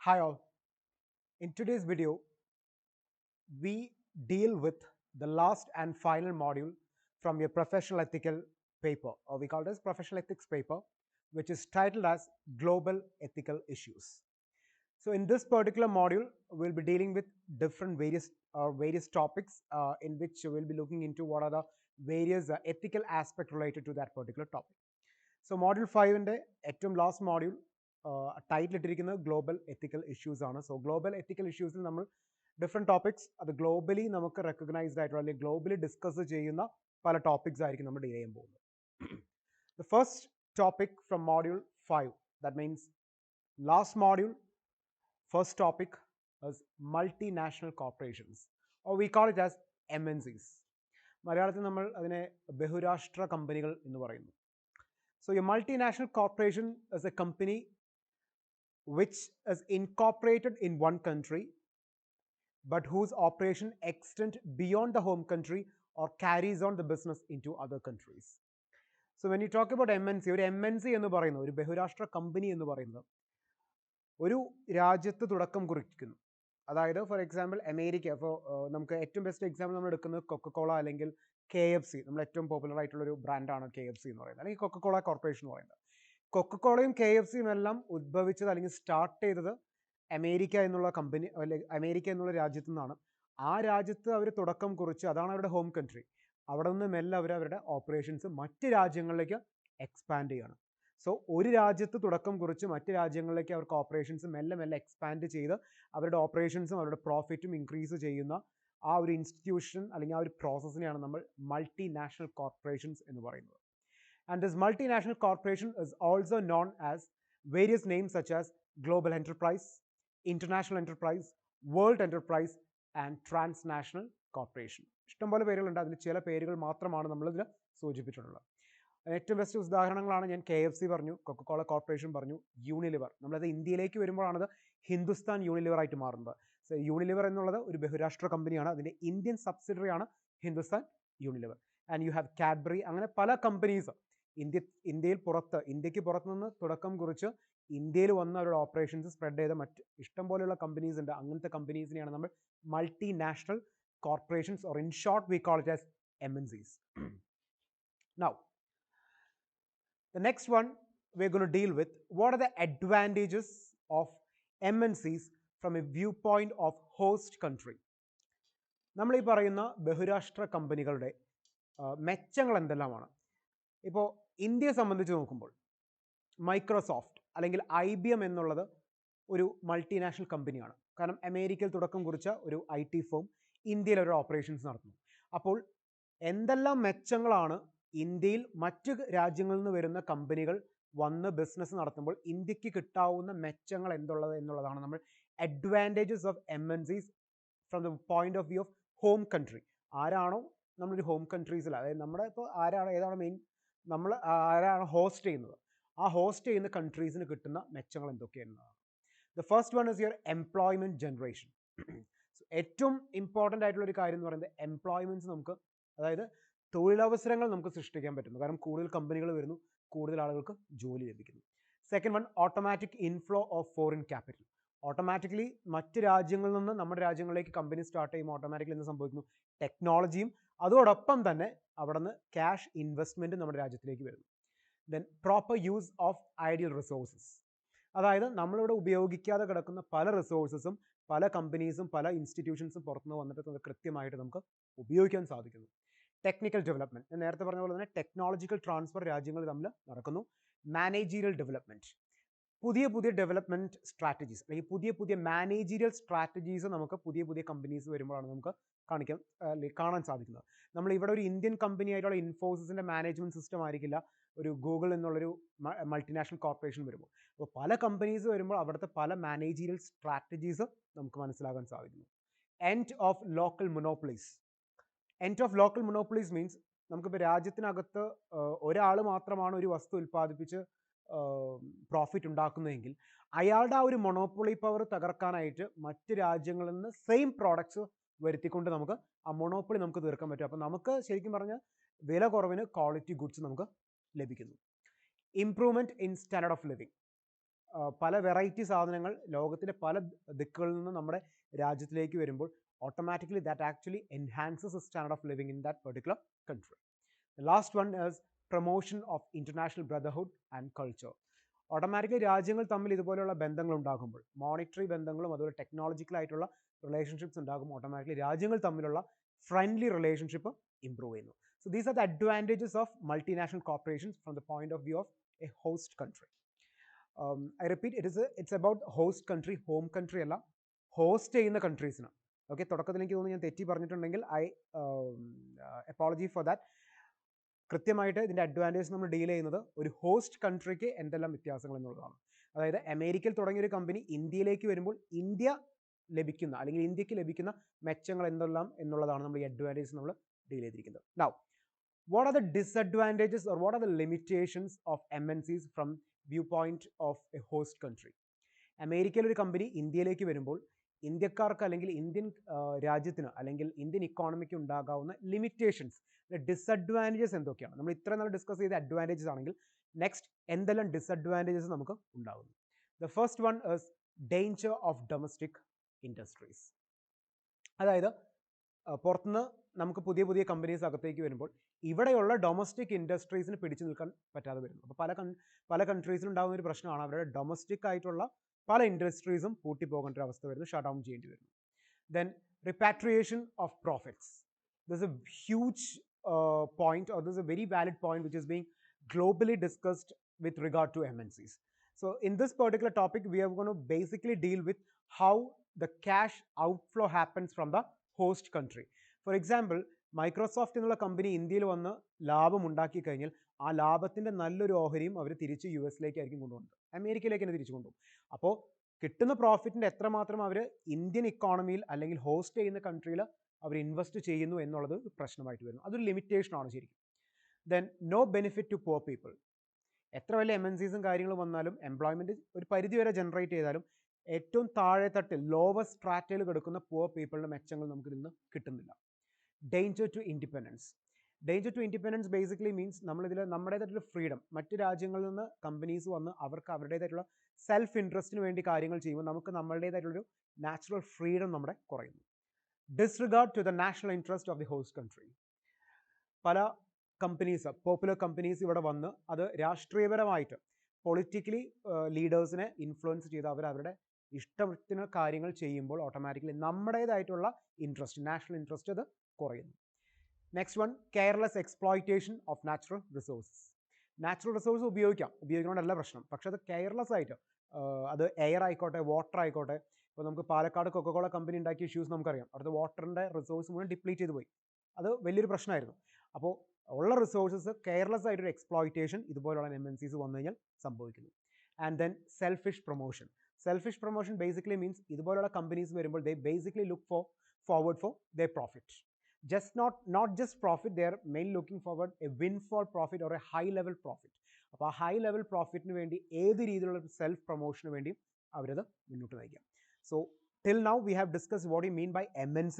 Hi all. In today's video, we deal with the last and final module from your professional ethical paper, or we call it as professional ethics paper, which is titled as Global Ethical Issues. So in this particular module, we'll be dealing with different various topics in which we'll be looking into what are the various ethical aspects related to that particular topic. So module 5-ന്റെ ഏറ്റവും last module title ഇട്ടിരിക്കുന്നത് global ethical issues ആണ്. So global എത്തിക്കൽ ഇഷ്യൂസിൽ നമ്മൾ different topics അത് globally നമുക്ക് recognised ആയിട്ടുള്ള അല്ലെങ്കിൽ globally discuss ചെയ്യുന്ന പല ടോപ്പിക്സ് ആയിരിക്കും നമ്മൾ ഡീൽ ചെയ്യാൻ പോകുന്നത്. The first topic from module 5, that means last module, first topic is multinational corporations, or we call it as MNCs. മലയാളത്തിൽ നമ്മൾ അതിനെ ബഹുരാഷ്ട്ര കമ്പനികൾ എന്ന് പറയുന്നു. So a multinational corporation is a company which is incorporated in one country but whose operation extend beyond the home country or carries on the business into other countries. So when you talk about MNC, ഒരു MNC എന്ന് പറയുന്നത്, ഒരു ബഹുരാഷ്ട്ര company എന്ന് പറയുന്നത് ഒരു രാജ്യത്ത് തുടക്കം കുറിക്കുന്നു. അതായത് ഫോർ എക്സാമ്പിൾ അമേരിക്ക, ഇപ്പോൾ നമുക്ക് ഏറ്റവും ബെസ്റ്റ് എക്സാമ്പിൾ നമ്മൾ എടുക്കുന്നത് കൊക്കക്കോള അല്ലെങ്കിൽ KFC, നമ്മൾ ഏറ്റവും പോപ്പുലർ ആയിട്ടുള്ളൊരു ബ്രാൻഡാണ് KFC എന്ന് പറയുന്നത്, അല്ലെങ്കിൽ കൊക്കക്കോള കോർപ്പറേഷൻ എന്ന് പറയുന്നത്. കൊക്കക്കോളയും KFCയും എല്ലാം ഉദ്ഭവിച്ചത് അല്ലെങ്കിൽ സ്റ്റാർട്ട് ചെയ്തത് അമേരിക്ക എന്നുള്ള കമ്പനി അല്ലെങ്കിൽ അമേരിക്ക എന്നുള്ള രാജ്യത്തു നിന്നാണ്. ആ രാജ്യത്ത് അവർ തുടക്കം കുറിച്ച്, അതാണ് അവരുടെ ഹോം കൺട്രി. അവിടെ നിന്ന് മെല്ലെ അവർ അവരുടെ ഓപ്പറേഷൻസ് മറ്റ് രാജ്യങ്ങളിലേക്ക് എക്സ്പാൻഡ് ചെയ്യണം. സോ ഒരു രാജ്യത്ത് തുടക്കം കുറിച്ച് മറ്റ് രാജ്യങ്ങളിലേക്ക് അവർക്ക് ഓപ്പറേഷൻസ് മെല്ലെ മെല്ലെ എക്സ്പാൻഡ് ചെയ്ത് അവരുടെ ഓപ്പറേഷൻസും അവരുടെ പ്രോഫിറ്റും ഇൻക്രീസ് ചെയ്യുന്ന ആ ഒരു ഇൻസ്റ്റിറ്റ്യൂഷൻ അല്ലെങ്കിൽ ആ ഒരു പ്രോസസ്സിനെയാണ് നമ്മൾ മൾട്ടിനാഷണൽ കോർപ്പറേഷൻസ് എന്ന് പറയുന്നത്. And this multinational corporation is also known as various names such as global enterprise, international enterprise, world enterprise and transnational corporation. ഇഷ്ടംപോലെ പേരുകളുണ്ട്, അതിൽ ചില പേരുകൾ മാത്രമാണ് നമ്മളിതിൽ സൂചിപ്പിച്ചിട്ടുള്ളത്. ഏറ്റവും ബെസ്റ്റ് ഉദാഹരണങ്ങളാണ് ഞാൻ KFC പറഞ്ഞു, കൊക്കക്കോള കോർപ്പറേഷൻ പറഞ്ഞു, യൂണിലിവർ. നമ്മളത് ഇന്ത്യയിലേക്ക് വരുമ്പോഴാണത് ഹിന്ദുസ്ഥാൻ യൂണിലിവർ ആയിട്ട് മാറുന്നത്. സോ യൂണിലിവർ എന്നുള്ളത് ഒരു ബഹുരാഷ്ട്ര കമ്പനിയാണ്, അതിൻ്റെ ഇന്ത്യൻ സബ്സിഡറി ആണ് Hindustan Unilever. And you have Cadbury, അങ്ങനെ പല കമ്പനീസ് ഇന്ത്യക്ക് പുറത്തു നിന്ന് തുടക്കം കുറിച്ച് ഇന്ത്യയിൽ വന്ന അവരുടെ ഓപ്പറേഷൻസ് സ്പ്രെഡ് ചെയ്ത മറ്റ് ഇഷ്ടം പോലെയുള്ള കമ്പനീസ് ഉണ്ട്. അങ്ങനത്തെ കമ്പനീസിനെയാണ് നമ്മൾ multinational corporations, or in short we call it as MNCs. Now, the next one we're going to deal with, what are the advantages of MNCs from a viewpoint of host country. നമ്മൾ ഈ പറയുന്ന ബഹുരാഷ്ട്ര കമ്പനികളുടെ മെച്ചങ്ങൾ എന്തെല്ലാമാണ്? ഇപ്പോൾ ഇന്ത്യയെ സംബന്ധിച്ച് നോക്കുമ്പോൾ മൈക്രോസോഫ്റ്റ് അല്ലെങ്കിൽ IBM എന്നുള്ളത് ഒരു മൾട്ടിനാഷണൽ കമ്പനിയാണ്. കാരണം അമേരിക്കയിൽ തുടക്കം കുറിച്ച ഒരു IT ഫേം ഇന്ത്യയിൽ ഒരു ഓപ്പറേഷൻസ് നടത്തുന്നു. അപ്പോൾ എന്തെല്ലാം മെച്ചങ്ങളാണ് ഇന്ത്യയിൽ മറ്റ് രാജ്യങ്ങളിൽ നിന്ന് വരുന്ന കമ്പനികൾ വന്ന് ബിസിനസ് നടത്തുമ്പോൾ ഇന്ത്യക്ക് കിട്ടാവുന്ന മെച്ചങ്ങൾ എന്നുള്ളതാണ് നമ്മൾ advantages of MNCs from the point of view of home country. ആരാണോ നമ്മളൊരു ഹോം കൺട്രീസിൽ, അതായത് നമ്മുടെ ഇപ്പോൾ ഏതാണ് മെയിൻ, നമ്മൾ ആരാണ് ഹോസ്റ്റ് ചെയ്യുന്നത്, ആ ഹോസ്റ്റ് ചെയ്യുന്ന കൺട്രീസിന് കിട്ടുന്ന മെച്ചങ്ങൾ എന്തൊക്കെയെന്നതാണ്. The first one is your employment generation. ഏറ്റവും ഇമ്പോർട്ടൻ്റ് ആയിട്ടുള്ളൊരു കാര്യം എന്ന് പറയുന്നത് എംപ്ലോയ്മെൻറ്റ്സ് നമുക്ക്, അതായത് തൊഴിലവസരങ്ങൾ നമുക്ക് സൃഷ്ടിക്കാൻ പറ്റുന്നു. കാരണം കൂടുതൽ കമ്പനികൾ വരുന്നു, കൂടുതൽ ആളുകൾക്ക് ജോലി ലഭിക്കുന്നു. Second one, automatic inflow of foreign capital. Automatically മറ്റ് രാജ്യങ്ങളിൽ നിന്ന് നമ്മുടെ രാജ്യങ്ങളിലേക്ക് കമ്പനി സ്റ്റാർട്ട് ചെയ്യുമ്പോൾ ഓട്ടോമാറ്റിക്കലി എന്ത് സംഭവിക്കുന്നു? ടെക്നോളജിയും അതോടൊപ്പം തന്നെ അവിടെ നിന്ന് ക്യാഷ് ഇൻവെസ്റ്റ്മെൻറ്റ് നമ്മുടെ രാജ്യത്തിലേക്ക് വരുന്നു. Then proper use of ideal resources. അതായത് നമ്മളിവിടെ ഉപയോഗിക്കാതെ കിടക്കുന്ന പല റിസോഴ്സസും പല കമ്പനീസും പല ഇൻസ്റ്റിറ്റ്യൂഷൻസും പുറത്തുനിന്ന് വന്നിട്ട് കൃത്യമായിട്ട് നമുക്ക് ഉപയോഗിക്കാൻ സാധിക്കുന്നു. ടെക്നിക്കൽ ഡെവലപ്മെൻറ്റ്, ഞാൻ നേരത്തെ പറഞ്ഞ പോലെ തന്നെ ടെക്നോളജിക്കൽ ട്രാൻസ്ഫർ രാജ്യങ്ങൾ തമ്മിൽ നടക്കുന്നു. മാനേജീരിയൽ ഡെവലപ്മെൻറ്റ്, പുതിയ ഡെവലപ്മെൻറ്റ് സ്ട്രാറ്റജീസ് അല്ലെങ്കിൽ പുതിയ മാനേജീരിയൽ സ്ട്രാറ്റജീസ് നമുക്ക് പുതിയ കമ്പനീസ് വരുമ്പോഴാണ് നമുക്ക് കാണാൻ സാധിക്കുന്നത്. നമ്മൾ ഇവിടെ ഒരു ഇന്ത്യൻ കമ്പനി ആയിട്ടുള്ള ഇൻഫോസിസിൻ്റെ മാനേജ്മെൻറ്റ് സിസ്റ്റം ആയിരിക്കില്ല ഒരു ഗൂഗിൾ എന്നുള്ളൊരു മൾട്ടിനാഷണൽ കോർപ്പറേഷൻ വരുമ്പോൾ. അപ്പോൾ പല കമ്പനീസ് വരുമ്പോൾ അവിടുത്തെ പല മാനേജീരിയൽ സ്ട്രാറ്റജീസ് നമുക്ക് മനസ്സിലാക്കാൻ സാധിക്കുന്നു. End of local monopolies. End of local monopolies means നമുക്കിപ്പോൾ രാജ്യത്തിനകത്ത് ഒരാൾ മാത്രമാണ് ഒരു വസ്തു ഉൽപ്പാദിപ്പിച്ച് പ്രോഫിറ്റ് ഉണ്ടാക്കുന്നതെങ്കിൽ അയാളുടെ ആ ഒരു മൊണോപ്പൊളി പവർ തകർക്കാനായിട്ട് മറ്റ് രാജ്യങ്ങളിൽ നിന്ന് സെയിം പ്രോഡക്ട്സ് വരുത്തിക്കൊണ്ട് നമുക്ക് ആ മൊണോപ്പൊളി നമുക്ക് തീർക്കാൻ പറ്റും. അപ്പോൾ നമുക്ക് ശരിക്കും പറഞ്ഞാൽ വില കുറവിന് ക്വാളിറ്റി ഗുഡ്സ് നമുക്ക് ലഭിക്കുന്നു. Improvement in standard of living. പല വെറൈറ്റി സാധനങ്ങൾ ലോകത്തിലെ പല ദിക്കുകളിൽ നിന്ന് നമ്മുടെ രാജ്യത്തിലേക്ക് വരുമ്പോൾ automatically that actually enhances the standard of living in that particular country. The last one is promotion of international brotherhood and culture. Automatically രാജ്യങ്ങൾ തമ്മിൽ ഇതുപോലെയുള്ള ബന്ധങ്ങൾ ഉണ്ടാകുമ്പോൾ മോണിറ്ററി ബന്ധങ്ങളും അതുപോലെ ടെക്നോളജിക്കൽ ആയിട്ടുള്ള റിലേഷൻഷിപ്സ് ഉണ്ടാകുമ്പോൾ ഓട്ടോമാറ്റിക്കലി രാജ്യങ്ങൾ തമ്മിലുള്ള ഫ്രണ്ട്ലി റിലേഷൻഷിപ്പ് ഇംപ്രൂവ് ചെയ്യുന്നു. So these are the advantages of multinational corporations from the point of view of A host country. I repeat, it's about host country, home country അല്ല, host ചെയ്യുന്ന കൺട്രീസിന്. Okay, തുടക്കത്തിൽ എനിക്ക് തോന്നുന്നു ഞാൻ തെറ്റി പറഞ്ഞിട്ടുണ്ടെങ്കിൽ ഐ അപ്പോളജി ഫോർ ദാറ്റ്. കൃത്യമായിട്ട് ഇതിൻ്റെ അഡ്വാൻറ്റേജ് നമ്മൾ ഡീൽ ചെയ്യുന്നത് ഒരു ഹോസ്റ്റ് കൺട്രിക്ക് എന്തെല്ലാം വ്യത്യാസങ്ങൾ എന്നുള്ളതാണ്. അതായത് അമേരിക്കയിൽ തുടങ്ങിയൊരു കമ്പനി ഇന്ത്യയിലേക്ക് വരുമ്പോൾ ഇന്ത്യ ലഭിക്കുന്ന അല്ലെങ്കിൽ ഇന്ത്യക്ക് ലഭിക്കുന്ന മെച്ചങ്ങൾ എന്തെല്ലാം എന്നുള്ളതാണ് നമ്മൾ ഈ അഡ്വാൻറ്റേജ് നമ്മൾ ഡീൽ ചെയ്തിരിക്കുന്നത്. Now what are the disadvantages or what are the limitations of MNCs from viewpoint of a host country? അമേരിക്കയിൽ ഒരു കമ്പനി ഇന്ത്യയിലേക്ക് വരുമ്പോൾ ഇന്ത്യക്കാർക്ക് അല്ലെങ്കിൽ ഇന്ത്യൻ രാജ്യത്തിന് അല്ലെങ്കിൽ ഇന്ത്യൻ ഇക്കോണമിക്ക് ഉണ്ടാകാവുന്ന ലിമിറ്റേഷൻസ്, ഡിസഡ്വാൻറ്റേജസ് എന്തൊക്കെയാണ്? നമ്മൾ ഇത്ര നാൾ ഡിസ്കസ് ചെയ്ത അഡ്വാൻറ്റേജസ് ആണെങ്കിൽ നെക്സ്റ്റ് എന്തെല്ലാം ഡിസഡ്വാൻറ്റേജസ് നമുക്ക് ഉണ്ടാകുന്നു? The first one is danger of domestic industries. അതായത് പുറത്തുനിന്ന് നമുക്ക് പുതിയ പുതിയ കമ്പനീസ് അകത്തേക്ക് വരുമ്പോൾ ഇവിടെയുള്ള ഡൊമസ്റ്റിക് ഇൻഡസ്ട്രീസിന് പിടിച്ചു നിൽക്കാൻ പറ്റാതെ വരുന്നു. അപ്പോൾ പല കൺട്രീസിലും ഉണ്ടാകുന്ന ഒരു പ്രശ്നമാണ് അവരുടെ ഡൊമസ്റ്റിക് ആയിട്ടുള്ള പല ഇൻഡസ്ട്രീസും പൂട്ടിപ്പോകേണ്ട ഒരു അവസ്ഥ വരുന്നു, ഷട്ട് ഡൗൺ ചെയ്യേണ്ടി വരുന്നു. Then repatriation of profits. This a huge point, or this is a very valid point which is being globally discussed with regard to MNCs. So in this particular topic we are going to basically deal with how the cash outflow happens from the host country. For example, Microsoft എന്നുള്ള company ഇന്ത്യയിൽ വന്ന് ലാഭം ഉണ്ടാക്കി കഴിഞ്ഞാൽ ആ ലാഭത്തിൻ്റെ നല്ലൊരു ഓഹരിയും അവർ തിരിച്ച് US-ലേക്കായിരിക്കും കൊണ്ടുപോകുന്നത്, അമേരിക്കയിലേക്ക് തന്നെ തിരിച്ചു കൊണ്ടുപോകും. അപ്പോൾ കിട്ടുന്ന പ്രോഫിറ്റിൻ്റെ എത്രമാത്രം അവർ ഇന്ത്യൻ ഇക്കോണമിയിൽ അല്ലെങ്കിൽ ഹോസ്റ്റ് ചെയ്യുന്ന കൺട്രിയിൽ അവർ ഇൻവെസ്റ്റ് ചെയ്യുന്നു എന്നുള്ളത് പ്രശ്നമായിട്ട് വരുന്നു. അതൊരു ലിമിറ്റേഷനാണ് ശരിക്കും. Then no benefit to poor people. എത്ര വലിയ MNCസും കാര്യങ്ങളും വന്നാലും എംപ്ലോയ്മെൻറ്റ് ഒരു പരിധി വരെ ജനറേറ്റ് ചെയ്താലും ഏറ്റവും താഴെ തട്ടിൽ ലോവർ സ്ട്രാറ്റയിൽ കിടക്കുന്ന പുവർ പീപ്പിളിൻ്റെ മെച്ചങ്ങൾ നമുക്ക് നിന്ന് കിട്ടുന്നില്ല. Danger to independence. Danger to independence basically means നമ്മളിതിൽ നമ്മുടേതായിട്ടുള്ള ഫ്രീഡം, മറ്റ് രാജ്യങ്ങളിൽ നിന്ന് കമ്പനീസ് വന്ന് അവർക്ക് അവരുടേതായിട്ടുള്ള സെൽഫ് ഇൻട്രസ്റ്റിന് വേണ്ടി കാര്യങ്ങൾ ചെയ്യുമ്പോൾ നമുക്ക് നമ്മളുടേതായിട്ടുള്ളൊരു നാച്ചുറൽ ഫ്രീഡം നമ്മുടെ കുറയുന്നു. Disregard to the national interest of the host country. പല കമ്പനീസ്, പോപ്പുലർ കമ്പനീസ് ഇവിടെ വന്ന് അത് രാഷ്ട്രീയപരമായിട്ട് പൊളിറ്റിക്കലി ലീഡേഴ്സിനെ ഇൻഫ്ലുവൻസ് ചെയ്ത് അവരുടെ ഇഷ്ടത്തിന് കാര്യങ്ങൾ ചെയ്യുമ്പോൾ ഓട്ടോമാറ്റിക്കലി നമ്മുടേതായിട്ടുള്ള ഇൻട്രസ്റ്റ്, നാഷണൽ ഇൻട്രസ്റ്റ് അത് കുറയുന്നു. Next one, careless exploitation of natural resources. Natural resource ഉപയോഗിക്കണോണ്ടല്ല പ്രശ്നം, പക്ഷെ അത് കെയർലെസ് ആയിട്ട്, അത് എയർ ആയിക്കോട്ടെ, വാട്ടർ ആയിക്കോട്ടെ. ഇപ്പോൾ നമുക്ക് പാലക്കാട് കൊക്കക്കോള കമ്പനി ഉണ്ടാക്കിയ ഇഷ്യൂസ് നമുക്കറിയാം. അവിടുത്തെ വാട്ടറിൻ്റെ റിസോഴ്സ് മുഴുവൻ ഡിപ്ലീറ്റ് ചെയ്ത് പോയി. അത് വലിയൊരു പ്രശ്നമായിരുന്നു. അപ്പോൾ ഉള്ള റിസോഴ്സസ് കെയർലെസ് ആയിട്ടൊരു എക്സ്പ്ലോയിറ്റേഷൻ ഇതുപോലുള്ള MNCs വന്നു കഴിഞ്ഞാൽ സംഭവിക്കുന്നു. And then selfish promotion. Selfish promotion basically means ഇതുപോലുള്ള കമ്പനീസ് വരുമ്പോൾ they basically look forward for their profit. Not just profit, they are mainly looking forward a windfall profit or a high level profit. അപ്പോൾ ആ high level പ്രോഫിറ്റിന് വേണ്ടി ഏത് രീതിയിലുള്ള self പ്രൊമോഷന് വേണ്ടിയും അവരത് മുന്നോട്ട് നയിക്കാം. So till now we have discuss what you mean by MNC,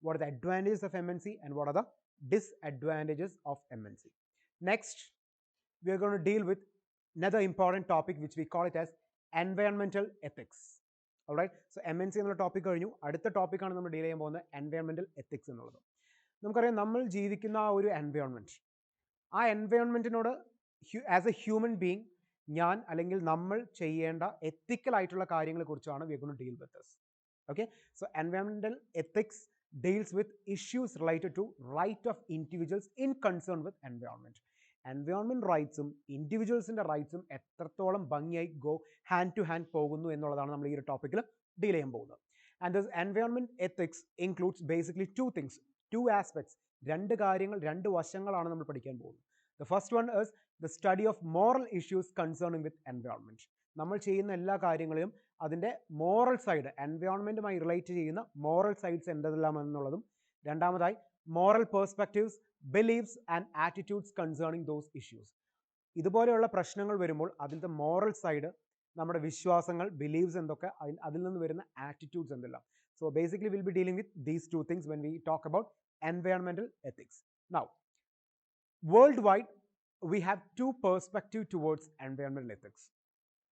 what are the advantages of MNC and what are the disadvantages of MNC. Next we are going to deal with another important topic which we call it as environmental ethics. Alright, so MNC എന്നുള്ള topic കഴിഞ്ഞു. അടുത്ത ടോപ്പിക്കാണ് നമ്മൾ deal ചെയ്യാൻ പോകുന്നത് environmental ethics എന്നുള്ളത്. നമുക്കറിയാം, നമ്മൾ ജീവിക്കുന്ന ആ ഒരു എൻവയോൺമെൻറ്റ്, ആ എൻവയോൺമെൻറ്റിനോട് ആസ് എ ഹ്യൂമൻ ബീങ് ഞാൻ അല്ലെങ്കിൽ നമ്മൾ ചെയ്യേണ്ട എത്തിക്കലായിട്ടുള്ള കാര്യങ്ങളെക്കുറിച്ചാണ് we are going to deal with this. Okay, so environmental ethics deals with issues related to right of individuals in concern with environment. Environment റൈറ്റ്സും ഇൻഡിവിജ്വൽസിൻ്റെ റൈറ്റ്സും എത്രത്തോളം ഭംഗിയായി ഹാൻഡ് ടു ഹാൻഡ് പോകുന്നു എന്നുള്ളതാണ് നമ്മൾ ഈ ഒരു ടോപ്പിക്കിൽ ഡീൽ ചെയ്യാൻ പോകുന്നത്. And this environment ethics includes basically two aspects. രണ്ട് കാര്യങ്ങൾ, രണ്ട് വശങ്ങളാണ് നമ്മൾ പഠിക്കാൻ പോകുന്നത്. The first one is the study of moral issues concerning with environment. നമ്മൾ ചെയ്യുന്ന എല്ലാ കാര്യങ്ങളിലും അതിൻ്റെ മോറൽ സൈഡ്, എൻവയോൺമെൻറ്റുമായി റിലേറ്റ് ചെയ്യുന്ന മോറൽ സൈഡ്സ് എന്തെല്ലാം എന്നുള്ളതും. രണ്ടാമതായി moral perspectives, beliefs and attitudes concerning those issues. ഇതുപോലെയുള്ള പ്രശ്നങ്ങൾ വരുമ്പോൾ അതിലത്തെ മോറൽ സൈഡ്, നമ്മുടെ വിശ്വാസങ്ങൾ, ബിലീവ്സ് എന്തൊക്കെ, അതിൽ നിന്ന് വരുന്ന ആറ്റിറ്റ്യൂഡ്സ് എന്തെല്ലാം. So basically we'll be dealing with these two things when we talk about environmental ethics. Now, worldwide we have two perspectives towards environmental ethics.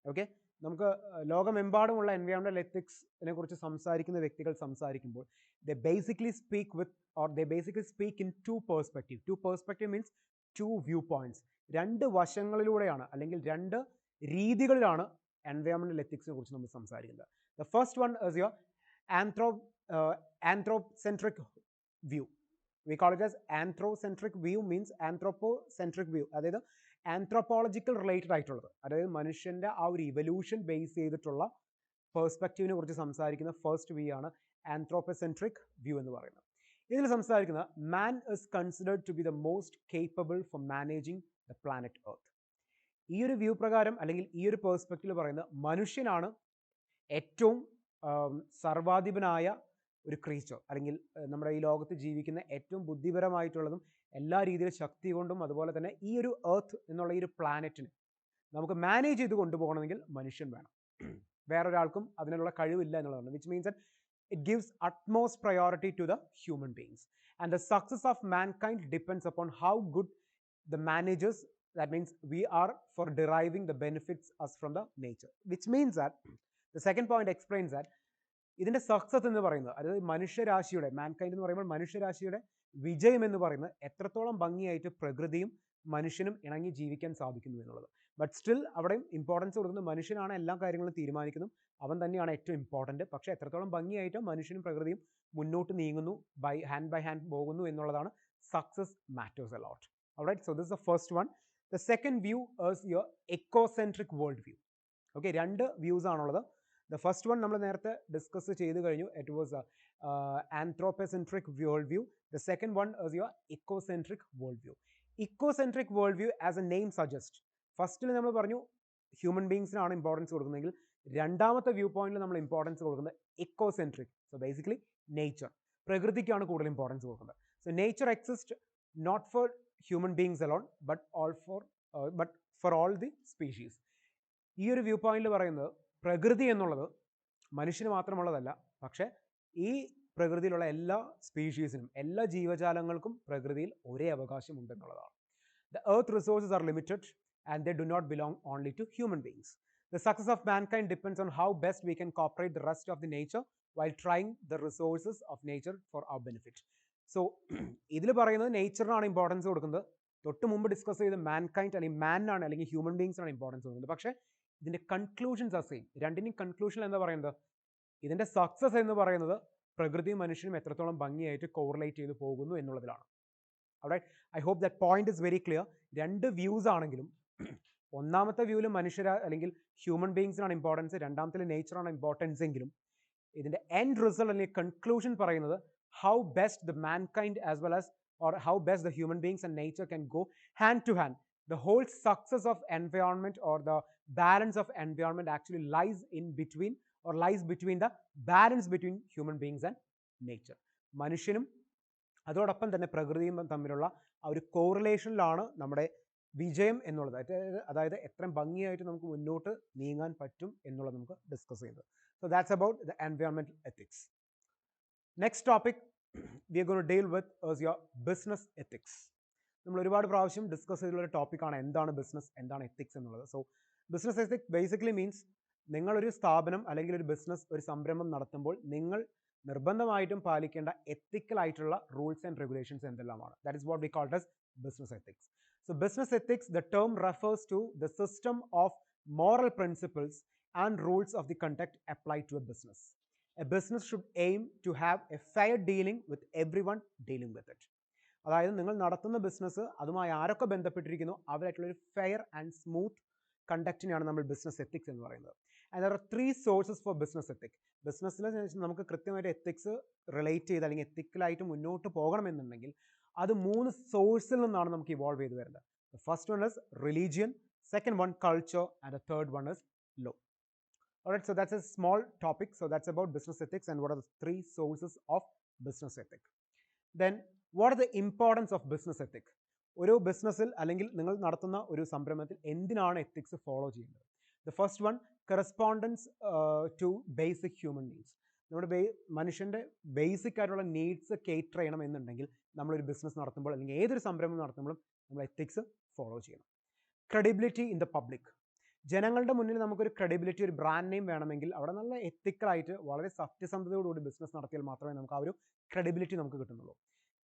Okay, നമുക്ക് ലോകമെമ്പാടുമുള്ള എൻവയോൺമെൻറ്റൽ എത്തിക്സിനെ കുറിച്ച് സംസാരിക്കുന്ന വ്യക്തികൾ സംസാരിക്കുമ്പോൾ they basically speak with or they basically speak in two perspective. Two perspective means two view points. രണ്ട് വശങ്ങളിലൂടെയാണ് അല്ലെങ്കിൽ രണ്ട് രീതികളിലാണ് എൻവയോൺമെൻറ്റൽ എത്തിക്സിനെ കുറിച്ച് നമ്മൾ സംസാരിക്കുന്നത്. The first one is your anthropocentric view. We call it as anthropocentric view means anthropocentric view. അതായത് anthropological related ആയിട്ടുള്ളത്, അതായത് മനുഷ്യൻ്റെ ആ ഒരു ഇവല്യൂഷൻ ബേസ് ചെയ്തിട്ടുള്ള പേഴ്സ്പെക്റ്റീവിനെ കുറിച്ച് സംസാരിക്കുന്ന ഫസ്റ്റ് വ്യൂ ആണ് ആന്ത്രോപോസെൻട്രിക് വ്യൂ എന്ന് പറയുന്നത്. ഇതിൽ സംസാരിക്കുന്ന man is considered to be the most capable for managing the planet earth. ഈ ഒരു വ്യൂ പ്രകാരം അല്ലെങ്കിൽ ഈ ഒരു പേഴ്സ്പെക്റ്റീവ് പറയുന്നത് മനുഷ്യനാണ് ഏറ്റവും സർവാധിപനായ ഒരു ക്രീച്ചർ, അല്ലെങ്കിൽ നമ്മുടെ ഈ ലോകത്ത് ജീവിക്കുന്ന ഏറ്റവും ബുദ്ധിപരമായിട്ടുള്ളതും എല്ലാ രീതിയിലും ശക്തി കൊണ്ടും അതുപോലെ തന്നെ ഈ ഒരു എർത്ത് എന്നുള്ള ഈ ഒരു പ്ലാനറ്റിന് നമുക്ക് മാനേജ് ചെയ്ത് കൊണ്ടുപോകണമെങ്കിൽ മനുഷ്യൻ വേണം. വേറൊരാൾക്കും അതിനുള്ള കഴിവില്ല എന്നുള്ളതാണ്. Which means that it gives utmost priority to the human beings, and the success of mankind depends upon how good the managers, that means we are for deriving the benefits us from the nature, which means that the second point explains that ഇതിൻ്റെ success എന്ന് പറയുന്നത്, അതായത് മനുഷ്യരാശിയുടെ mankind എന്ന് പറയുമ്പോൾ മനുഷ്യരാശിയുടെ വിജയം എന്ന് പറയുന്നത് എത്രത്തോളം ഭംഗിയായിട്ട് പ്രകൃതിയും മനുഷ്യനും ഇണങ്ങി ജീവിക്കാൻ സാധിക്കുന്നു എന്നുള്ളത്. ബട്ട് സ്റ്റിൽ അവിടെയും ഇമ്പോർട്ടൻസ് കൊടുക്കുന്നത് മനുഷ്യനാണ് എല്ലാ കാര്യങ്ങളും തീരുമാനിക്കുന്നത്, അവൻ തന്നെയാണ് ഏറ്റവും ഇമ്പോർട്ടൻറ്റ്. പക്ഷേ എത്രത്തോളം ഭംഗിയായിട്ട് മനുഷ്യനും പ്രകൃതിയും മുന്നോട്ട് നീങ്ങുന്നു, ബൈ ഹാൻഡ് പോകുന്നു എന്നുള്ളതാണ് success matters a lot. Alright, so this is the first one. The second view is your ecocentric world view. Okay, രണ്ട് വ്യൂസ് ആണുള്ളത്. ദ ഫസ്റ്റ് വൺ നമ്മൾ നേരത്തെ ഡിസ്കസ് ചെയ്ത് കഴിഞ്ഞു. It was anthropocentric world view. The second one is your ecocentric world view. Ecocentric world view as a name suggest, ഫസ്റ്റിൽ നമ്മൾ പറഞ്ഞു human ബീങ്സിനാണ് importance കൊടുക്കുന്നതെങ്കിൽ രണ്ടാമത്തെ വ്യൂ പോയിന്റിൽ നമ്മൾ ഇമ്പോർട്ടൻസ് കൊടുക്കുന്നത് എക്കോസെൻട്രിക്. സോ ബേസിക്കലി നേച്ചർ, പ്രകൃതിക്കാണ് കൂടുതൽ ഇമ്പോർട്ടൻസ് കൊടുക്കുന്നത്. So nature exist not for human beings alone but for all the species. ഈ ഒരു വ്യൂ പോയിന്റിൽ പറയുന്നത് പ്രകൃതി എന്നുള്ളത് മനുഷ്യന് മാത്രമുള്ളതല്ല, പക്ഷേ ഈ പ്രകൃതിയിലുള്ള എല്ലാ സ്പീഷീസിനും എല്ലാ ജീവജാലങ്ങൾക്കും പ്രകൃതിയിൽ ഒരേ അവകാശമുണ്ട് എന്നുള്ളതാണ്. The earth resources are limited and they do not belong only to human beings. The success of mankind depends on how best we can cooperate the rest of the nature while trying the resources of nature for our benefit. So ഇതിൽ പറയുന്നത് നേച്ചറിനാണ് importance കൊടുക്കുന്നത്. തൊട്ട് മുമ്പ് discuss ചെയ്ത് mankind അല്ലെങ്കിൽ മാനാണ് അല്ലെങ്കിൽ human ബീങ്സിനാണ് importance കൊടുക്കുന്നത്. പക്ഷേ ഇതിൻ്റെ കൺക്ലൂഷൻസ് ആ സെയിം. രണ്ടിനും കൺക്ലൂഷൻ എന്താ പറയുന്നത്, ഇതിൻ്റെ സക്സസ് എന്ന് പറയുന്നത് പ്രകൃതിയും മനുഷ്യനും എത്രത്തോളം ഭംഗിയായിട്ട് കോറിലേറ്റ് ചെയ്ത് പോകുന്നു എന്നുള്ളതിലാണ്. Alright, I hope that point is very clear. രണ്ട് വ്യൂസ് ആണെങ്കിലും ഒന്നാമത്തെ വ്യൂവിൽ മനുഷ്യർ അല്ലെങ്കിൽ ഹ്യൂമൻ ബീങ്സിനാണ് ഇമ്പോർട്ടൻസ്, രണ്ടാമത്തിൽ നേച്ചറാണ് ഇമ്പോർട്ടൻസ് എങ്കിലും ഇതിൻ്റെ എൻഡ് റിസൾട്ട് അല്ലെങ്കിൽ കൺക്ലൂഷൻ പറയുന്നത് how best the mankind as well as or how best the human beings and nature can go hand to hand. The whole success of environment or the balance of environment actually lies in between or lies between the balance between human beings and nature. മനുഷ്യനും അതോടൊപ്പം തന്നെ പ്രകൃതിയും തമ്മിലുള്ള ആ ഒരു കോറിലേഷനിലാണ് നമ്മുടെ വിജയം എന്നുള്ളത്. അതായത് എത്രയും ഭംഗിയായിട്ട് നമുക്ക് മുന്നോട്ട് നീങ്ങാൻ പറ്റും എന്നുള്ളത് നമുക്ക് ഡിസ്കസ് ചെയ്യുന്നത്. So that's about the environmental ethics. Next topic we are going to deal with is your business ethics. നമ്മൾ ഒരുപാട് പ്രാവശ്യം ഡിസ്കസ് ചെയ്തിട്ടുള്ള ടോപ്പിക്കാണ് എന്താണ് ബിസിനസ്, എന്താണ് എത്തിക്സ് എന്നുള്ളത്. So business ethics basically means നിങ്ങളൊരു സ്ഥാപനം അല്ലെങ്കിൽ ഒരു ബിസിനസ് ഒരു സംരംഭം നടത്തുമ്പോൾ നിങ്ങൾ നിർബന്ധമായിട്ടും പാലിക്കേണ്ട എത്തിക്കൽ ആയിട്ടുള്ള റൂൾസ് ആൻഡ് റെഗുലേഷൻസ് എന്തെല്ലാമാണ്. That is what we called as business ethics. So business ethics, the term refers to the system of moral principles and rules of the conduct applied to a business. A business should aim to have a fair dealing with every one dealing with it. അതായത് നിങ്ങൾ നടത്തുന്ന ബിസിനസ് അതുമായി ആരൊക്കെ ബന്ധപ്പെട്ടിരിക്കുന്നു അവരായിട്ടുള്ളൊരു fair and smooth കണ്ടക്റ്റിനെയാണ് നമ്മൾ ബിസിനസ് എത്തിക്സ് എന്ന് പറയുന്നത്. And there are 3 sources four business ethic. ബിസിനസ്സിൽ നമുക്ക് കൃത്യമായിട്ട് എത്തിക്സ് റിലേറ്റ് ചെയ്ത് അല്ലെങ്കിൽ എത്തിക്കലായിട്ട് മുന്നോട്ട് പോകണമെന്നുണ്ടെങ്കിൽ അത് 3 സോഴ്സിൽ നിന്നാണ് നമുക്ക് ഇവോൾവ് ചെയ്ത് വരുന്നത്. The first one is religion, second one culture and the third one is law. Alright, so that's a small topic. So that's about business ethics and what are the 3 sources of business ethic. Then what are the importance of business ethic? ഒരു ബിസിനസ്സിൽ അല്ലെങ്കിൽ നിങ്ങൾ നടത്തുന്ന ഒരു സംരംഭത്തിൽ എന്തിനാണ് ethics follow ചെയ്യുന്നത്? The first one, correspondence to basic human needs. നമ്മുടെ മനുഷ്യൻ്റെ ബേസിക് ആയിട്ടുള്ള നീഡ്സ് കേറ്റർ ചെയ്യണം എന്നുണ്ടെങ്കിൽ നമ്മളൊരു ബിസിനസ് നടത്തുമ്പോൾ അല്ലെങ്കിൽ ഏതൊരു സംരംഭം നടത്തുമ്പോഴും നമ്മൾ എത്തിക്സ് ഫോളോ ചെയ്യണം. Credibility in the public. ജനങ്ങളുടെ മുന്നിൽ നമുക്കൊരു ക്രെഡിബിലിറ്റി, ഒരു ബ്രാൻഡ് നെയിം വേണമെങ്കിൽ അവിടെ നല്ല എത്തിക്കലായിട്ട് വളരെ സത്യസന്ധതയോടുകൂടി ബിസിനസ് നടത്തിയാൽ മാത്രമേ നമുക്ക് ആ ഒരു ക്രെഡിബിലിറ്റി നമുക്ക് കിട്ടുന്നുള്ളൂ.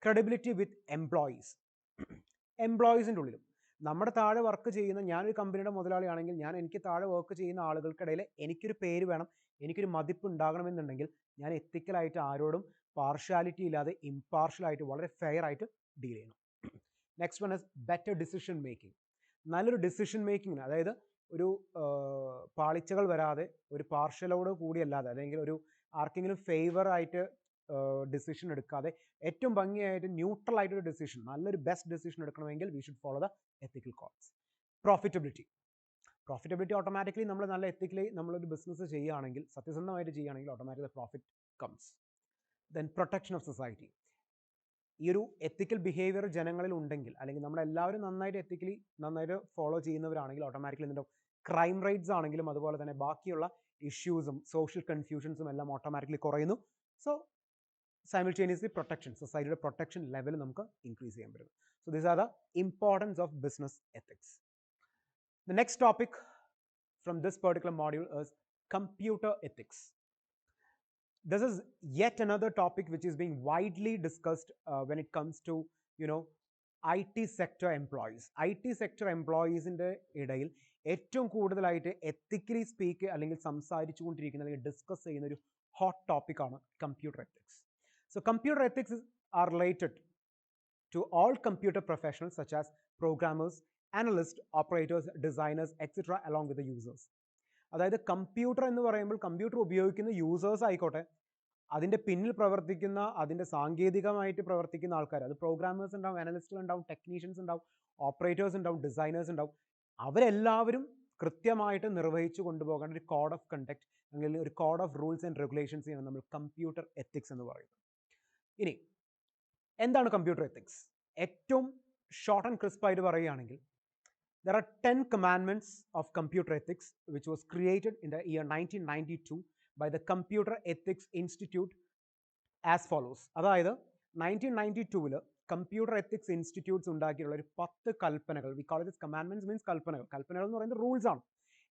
ക്രെഡിബിലിറ്റി വിത്ത് എംപ്ലോയീസ്. എംപ്ലോയീസിൻ്റെ ഉള്ളിലും നമ്മുടെ താഴെ വർക്ക് ചെയ്യുന്ന, ഞാനൊരു കമ്പനിയുടെ മുതലാളിയാണെങ്കിൽ എനിക്ക് താഴെ വർക്ക് ചെയ്യുന്ന ആളുകൾക്കിടയിൽ എനിക്കൊരു പേര് വേണം, എനിക്കൊരു മതിപ്പ് ഉണ്ടാകണമെന്നുണ്ടെങ്കിൽ ഞാൻ എത്തിക്കലായിട്ട് ആരോടും പാർഷ്യാലിറ്റി ഇല്ലാതെ ഇംപാർഷ്യലായിട്ട് വളരെ ഫെയർ ആയിട്ട് ഡീൽ ചെയ്യണം. Next one is better decision making. നല്ലൊരു ഡിസിഷൻ മേക്കിങ്ങിന്, അതായത് ഒരു പാളിച്ചകൾ വരാതെ, ഒരു പാർഷ്യലോട് കൂടിയല്ലാതെ, അല്ലെങ്കിൽ ഒരു ആർക്കെങ്കിലും ഫേവർ ആയിട്ട് ഡിസിഷൻ എടുക്കാതെ ഏറ്റവും ഭംഗിയായിട്ട് ന്യൂട്രൽ ആയിട്ടൊരു ഡിസിഷൻ, നല്ലൊരു ബെസ്റ്റ് ഡിസിഷൻ എടുക്കണമെങ്കിൽ we should follow the ethical codes. Profitability automatically നമ്മൾ നല്ല എത്തിക്കലി നമ്മളൊരു ബിസിനസ് ചെയ്യുകയാണെങ്കിൽ, സത്യസന്ധമായിട്ട് ചെയ്യുകയാണെങ്കിൽ automatically profit comes. Then protection of society. ഈ ഒരു എത്തിക്കൽ ബിഹേവിയർ ജനങ്ങളിൽ ഉണ്ടെങ്കിൽ, അല്ലെങ്കിൽ നമ്മളെല്ലാവരും നന്നായിട്ട് ഫോളോ ചെയ്യുന്നവരാണെങ്കിൽ ഓട്ടോമാറ്റിക്കലി ഇതിൻ്റെ ക്രൈം റേറ്റ്സ് ആണെങ്കിലും അതുപോലെ തന്നെ ബാക്കിയുള്ള ഇഷ്യൂസും സോഷ്യൽ കൺഫ്യൂഷൻസും എല്ലാം ഓട്ടോമാറ്റിക്കലി കുറയുന്നു. സോ സൈമിൾട്ടേനിയസ്ലി പ്രൊട്ടക്ഷൻ, സൊസൈറ്റിയുടെ പ്രൊട്ടക്ഷൻ ലെവൽ നമുക്ക് ഇൻക്രീസ് ചെയ്യാൻ പറ്റും. So these are the importance of business ethics. The next topic from this particular module is computer ethics. This is yet another topic which is being widely discussed when it comes to, IT sector employees. IT sector employees in the ഇടയിൽ ഏറ്റവും കൂടുതലായിട്ട് ethically speak അല്ലെങ്കിൽ സംസാരിച്ചുകൊണ്ടിരിക്കുന്ന അല്ലെങ്കിൽ discuss ചെയ്യുന്ന ഒരു hot ടോപ്പിക്കാണ് computer ethics. So computer ethics are related to all computer professionals such as programmers, analysts, operators, designers, etc. along with the users. അതായത് computer എന്ന് പറയുമ്പോൾ കമ്പ്യൂട്ടർ ഉപയോഗിക്കുന്ന യൂസേഴ്സ് ആയിക്കോട്ടെ, അതിൻ്റെ പിന്നിൽ പ്രവർത്തിക്കുന്ന, അതിൻ്റെ സാങ്കേതികമായിട്ട് പ്രവർത്തിക്കുന്ന ആൾക്കാർ, അത് പ്രോഗ്രാമേഴ്സ് ഉണ്ടാവും, അനലിസ്റ്റുകൾ ഉണ്ടാവും, ടെക്നീഷ്യൻസ് ഉണ്ടാവും, ഓപ്പറേറ്റേഴ്സ് ഉണ്ടാവും, ഡിസൈനേഴ്സ് ഉണ്ടാവും. അവരെല്ലാവരും കൃത്യമായിട്ട് നിർവഹിച്ചു കൊണ്ടുപോകേണ്ട ഒരു കോഡ് ഓഫ് കണ്ടക്ട് അല്ലെങ്കിൽ ഒരു കോഡ് ഓഫ് റൂൾസ് ആൻഡ് റെഗുലേഷൻസിനാണ് നമ്മൾ കമ്പ്യൂട്ടർ എത്തിക്സ് എന്ന് പറയുന്നത്. ഇനി എന്താണ് കമ്പ്യൂട്ടർ എത്തിക്സ്? ഏറ്റവും ഷോർട്ട് ആൻഡ് ക്രിസ്പ് ആയിട്ട് പറയുകയാണെങ്കിൽ, there are 10 commandments of computer ethics which was created in the year 1992 by the Computer Ethics Institute as follows. അതായത് 1992 കമ്പ്യൂട്ടർ എത്തിക്സ് ഇൻസ്റ്റിറ്റ്യൂട്ട്സ് ഉണ്ടാക്കിയിട്ടുള്ള ഒരു 10 കൽപ്പനകൾ, we call this commandments means കൽപ്പനകൾ എന്ന് പറയുന്നത് റൂൾസ് ആണ്.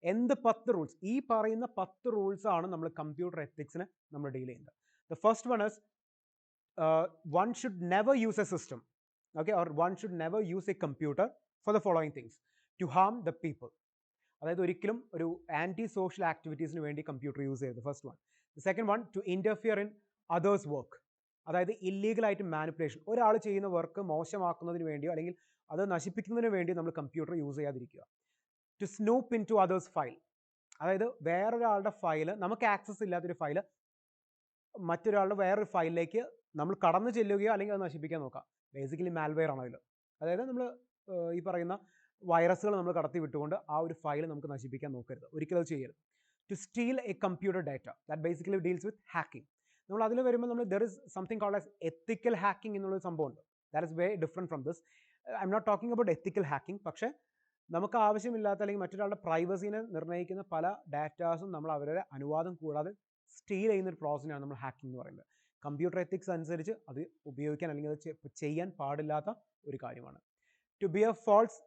എന്ത് 10 റൂൾസ്? ഈ പറയുന്ന 10 റൂൾസ് ആണ് നമ്മൾ കമ്പ്യൂട്ടർ എത്തിക്സിന് നമ്മൾ ഡീൽ ചെയ്യുന്നത്. The first one is one should never use a system, okay, or one should never use a computer for the following things: to harm the people. അതായത് ഒരിക്കലും ഒരു ആൻറ്റി സോഷ്യൽ ആക്ടിവിറ്റീസിന് വേണ്ടി computer use ചെയ്യരുത്. First one. The second one, to interfere in others work. അതായത് ഇല്ലീഗലായിട്ട് manipulation, ഒരാൾ ചെയ്യുന്ന വർക്ക് മോശമാക്കുന്നതിന് വേണ്ടിയോ അല്ലെങ്കിൽ അത് നശിപ്പിക്കുന്നതിന് വേണ്ടിയോ നമ്മൾ കമ്പ്യൂട്ടർ യൂസ് ചെയ്യാതിരിക്കുക. To snoop in to others file. അതായത് വേറൊരാളുടെ ഫയല്, നമുക്ക് ആക്സസ് ഇല്ലാത്തൊരു ഫയല് മറ്റൊരാളുടെ വേറൊരു ഫയലിലേക്ക് നമ്മൾ കടന്നു ചെല്ലുകയോ അല്ലെങ്കിൽ അത് നശിപ്പിക്കാൻ നോക്കാം. ബേസിക്കലി മാൽവെയർ ആണ് അതിൽ. അതായത് നമ്മൾ ഈ പറയുന്ന വൈറസുകൾ നമ്മൾ കടത്തി വിട്ടുകൊണ്ട് ആ ഒരു ഫയൽ നമുക്ക് നശിപ്പിക്കാൻ നോക്കരുത്, ഒരിക്കലും അത് ചെയ്യരുത്. To steal a computer data, that basically deals with hacking. നമ്മൾ അതിൽ വരുമ്പോൾ നമ്മൾ there is something called as ethical hacking എന്നുള്ളൊരു സംഭവമുണ്ട്. That is very different from this. I am not talking about ethical hacking. പക്ഷേ നമുക്ക് ആവശ്യമില്ലാത്ത അല്ലെങ്കിൽ മറ്റൊരാളുടെ പ്രൈവസീനെ നിർണ്ണയിക്കുന്ന പല ഡാറ്റാസും നമ്മൾ അവരുടെ അനുവാദം കൂടാതെ സ്റ്റീൽ ചെയ്യുന്ന ഒരു പ്രോസസ്സിനാണ് നമ്മൾ ഹാക്കിംഗ് എന്ന് പറയുന്നത്. കമ്പ്യൂട്ടർ എത്തിക്സ് അനുസരിച്ച് അത് ഉപയോഗിക്കാൻ അല്ലെങ്കിൽ അത് ചെയ്യാൻ പാടില്ലാത്ത ഒരു കാര്യമാണ്. To be a false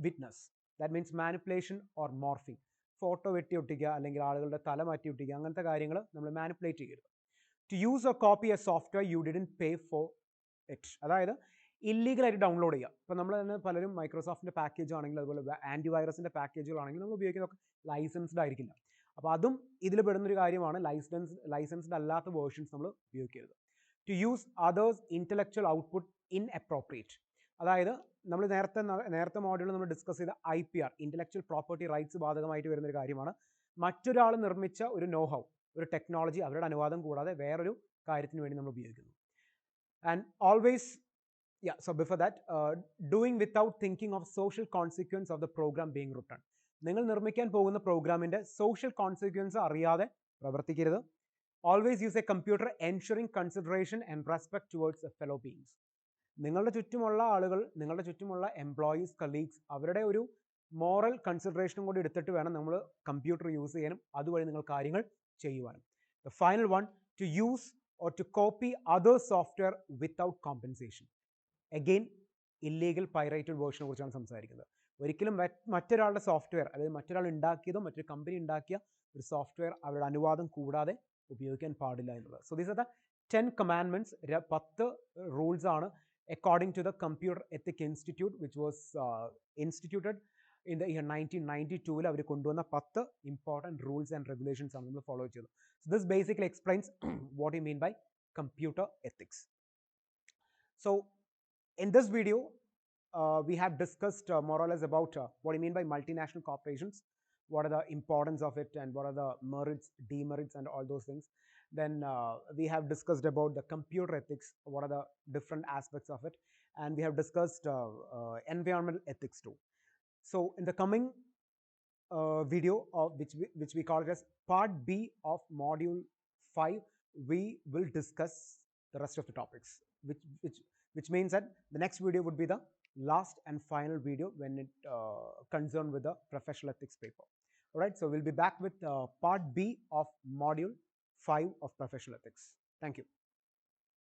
witness, that means manipulation or morphing. Photo വെട്ടി ഒട്ടിക്കുക അല്ലെങ്കിൽ ആളുകളുടെ തല മാറ്റി ഒട്ടിക്കുക, അങ്ങനത്തെ കാര്യങ്ങൾ നമ്മൾ മാനിപ്പുലേറ്റ് ചെയ്യരുത്. To use a copy a software you didn't pay for it. അതായത് ഇല്ലീഗലായിട്ട് ഡൗൺലോഡ് ചെയ്യുക. ഇപ്പോൾ നമ്മൾ തന്നെ പലരും മൈക്രോസോഫ്റ്റിൻ്റെ പാക്കേജ് ആണെങ്കിൽ അതുപോലെ ആൻറ്റി വൈറസിൻ്റെ പാക്കേജുകളാണെങ്കിൽ നമ്മൾ ഉപയോഗിക്കുന്നതൊക്കെ ലൈസൻസ്ഡ് ആയിരിക്കില്ല. അപ്പോൾ അതും ഇതിൽ പെടുന്നൊരു കാര്യമാണ്. ലൈസൻസ്ഡ് അല്ലാത്ത വേർഷൻസ് നമ്മൾ ഉപയോഗിക്കരുത്. To use others intellectual output in appropriate. അതായത് നമ്മൾ നേരത്തെ മോഡ്യൂളിൽ നമ്മൾ ഡിസ്കസ് ചെയ്ത IPR, ഇൻ്റലക്ച്വൽ പ്രോപ്പർട്ടി റൈറ്റ്സ് ബാധകമായിട്ട് വരുന്നൊരു കാര്യമാണ്. മറ്റൊരാൾ നിർമ്മിച്ച ഒരു നോഹൗ, ഒരു ടെക്നോളജി അവരുടെ അനുവാദം കൂടാതെ വേറൊരു കാര്യത്തിന് വേണ്ടി നമ്മൾ ഉപയോഗിക്കുന്നു. And always so before that, doing without thinking of social consequence of the program being written. നിങ്ങൾ നിർമ്മിക്കാൻ പോകുന്ന പ്രോഗ്രാമിൻ്റെ സോഷ്യൽ കോൺസിക്വൻസ് അറിയാതെ പ്രവർത്തിക്കരുത്. Always use a computer ensuring consideration and respect towards a fellow beings. നിങ്ങളുടെ ചുറ്റുമുള്ള ആളുകൾ, നിങ്ങളുടെ ചുറ്റുമുള്ള എംപ്ലോയീസ്, കലീഗ്സ്, അവരുടെ ഒരു മോറൽ കൺസിഡറേഷനും കൂടി എടുത്തിട്ട് വേണം നമ്മൾ കമ്പ്യൂട്ടർ യൂസ് ചെയ്യാനും അതുവഴി നിങ്ങൾ കാര്യങ്ങൾ ചെയ്യുവാനും. The final one, to use or to copy other software without compensation. Again illegal pirated വേർഷനെ കുറിച്ചാണ് സംസാരിക്കുന്നത്. ഒരിക്കലും മറ്റൊരാളുടെ സോഫ്റ്റ്വെയർ, അതായത് മറ്റൊരാൾ ഉണ്ടാക്കിയതോ മറ്റൊരു കമ്പനി ഉണ്ടാക്കിയ ഒരു സോഫ്റ്റ്വെയർ അവരുടെ അനുവാദം കൂടാതെ ഉപയോഗിക്കാൻ പാടില്ല എന്നുള്ളത്. So these are the 10 commandments, 10 rules ആണ് according to the Computer Ethic Institute, which was instituted in the year 1992. അവർ കൊണ്ടുവന്ന 10 important rules and regulations ആണ് നമ്മൾ ഫോളോ ചെയ്തത്. So this basically explains what you mean by computer ethics. So in this video, we have discussed more or less about what you mean by multinational corporations, what are the importance of it, and what are the merits, demerits, and all those things. Then we have discussed about the computer ethics, what are the different aspects of it, and we have discussed environmental ethics too. So in the coming video, of which we call it as part B of module 5, we will discuss the rest of the topics, which means that the next video would be the last and final video when it concerned with the professional ethics paper. All right, so we'll be back with part B of module 5 of professional ethics. Thank you.